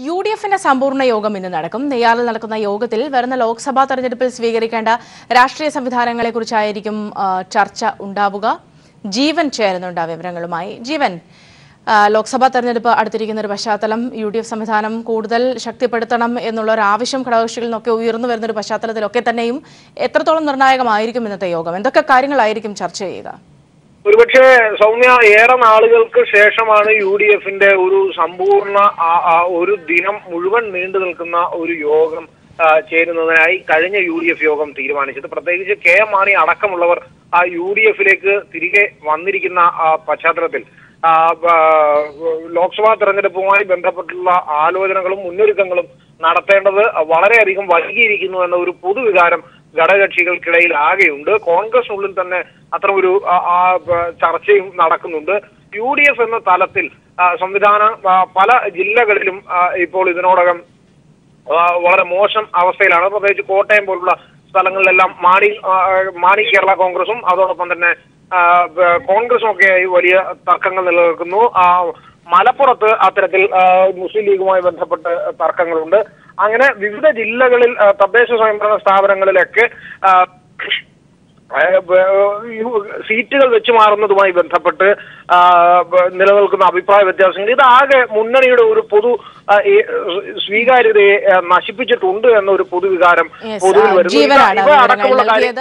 UDFിന്റെ സമ്പൂർണ്ണ യോഗം ഇന്ന് നടക്കും. നെയ്യാറിൽ നടക്കുന്ന യോഗത്തിൽ വരുന്ന ലോക്സഭാ തെരഞ്ഞെടുപ്പിൽ സ്വീകരിക്കേണ്ട രാഷ്ട്രീയ സംവിധാനങ്ങളെക്കുറിച്ചായിരിക്കും ചർച്ച ഉണ്ടാവുക. ജീവൻ ചേരുന്നുണ്ട് വിവരങ്ങളുമായി. ജീവൻ, ലോക്സഭാ തെരഞ്ഞെടുപ്പ് അടുത്തിരിക്കുന്ന ഒരു പശ്ചാത്തലം, UDF സംവിധാനം കൂടുതൽ ശക്തിപ്പെടുത്തണം എന്നുള്ള ഒരു ആവശ്യം ഘടകകക്ഷികളിൽ നിന്നൊക്കെ ഉയർന്നു വരുന്ന ഒരു പശ്ചാത്തലത്തിലൊക്കെ തന്നെയും എത്രത്തോളം നിർണായകമായിരിക്കും ഇന്നത്തെ യോഗം? എന്തൊക്കെ കാര്യങ്ങളായിരിക്കും ചർച്ച ചെയ്യുക? ഒരുപക്ഷെ സൗമ്യ, ഏറെ നാളുകൾക്ക് ശേഷമാണ് UDFിന്റെ ഒരു സമ്പൂർണ്ണ ഒരു ദിനം മുഴുവൻ നീണ്ടു നിൽക്കുന്ന ഒരു യോഗം ചേരുന്നതിനായി കഴിഞ്ഞ UDF യോഗം തീരുമാനിച്ചത്. പ്രത്യേകിച്ച് KM മാണി അടക്കമുള്ളവർ UDFിലേക്ക് തിരികെ വന്നിരിക്കുന്ന പശ്ചാത്തലത്തിൽ ലോക്സഭാ തെരഞ്ഞെടുപ്പുമായി ബന്ധപ്പെട്ടുള്ള ആലോചനകളും മുന്നൊരുക്കങ്ങളും നടത്തേണ്ടത് വളരെയധികം വൈകിയിരിക്കുന്നു എന്ന ഒരു പൊതുവികാരം ഘടകകക്ഷികൾക്കിടയിൽ ആകെയുണ്ട്. കോൺഗ്രസിനുള്ളിൽ തന്നെ അത്തരം ഒരു ചർച്ചയും നടക്കുന്നുണ്ട്. UDF എന്ന തലത്തിൽ സംവിധാനം പല ജില്ലകളിലും ഇപ്പോൾ ഇതിനോടകം വളരെ മോശം അവസ്ഥയിലാണ്. പ്രത്യേകിച്ച് കോട്ടയം പോലുള്ള സ്ഥലങ്ങളിലെല്ലാം മാണി കേരള കോൺഗ്രസും അതോടൊപ്പം തന്നെ കോൺഗ്രസും ഒക്കെയായി വലിയ തർക്കങ്ങൾ നിലനിൽക്കുന്നു. മലപ്പുറത്ത് അത്തരത്തിൽ മുസ്ലിം ലീഗുമായി ബന്ധപ്പെട്ട് തർക്കങ്ങളുണ്ട്. അങ്ങനെ വിവിധ ജില്ലകളിൽ തദ്ദേശ സ്വയംഭരണ സ്ഥാപനങ്ങളിലൊക്കെ സീറ്റുകൾ വെച്ചു മാറുന്നതുമായി ബന്ധപ്പെട്ട് നിലനിൽക്കുന്ന അഭിപ്രായ വ്യത്യാസങ്ങൾ ഇതാകെ മുന്നണിയുടെ ഒരു പൊതു സ്വീകാര്യതയെ നശിപ്പിച്ചിട്ടുണ്ട് എന്നൊരു പൊതുവികാരം പൊതുവിൽ വരുന്നു. ഇവ അടക്കമുള്ള കാര്യം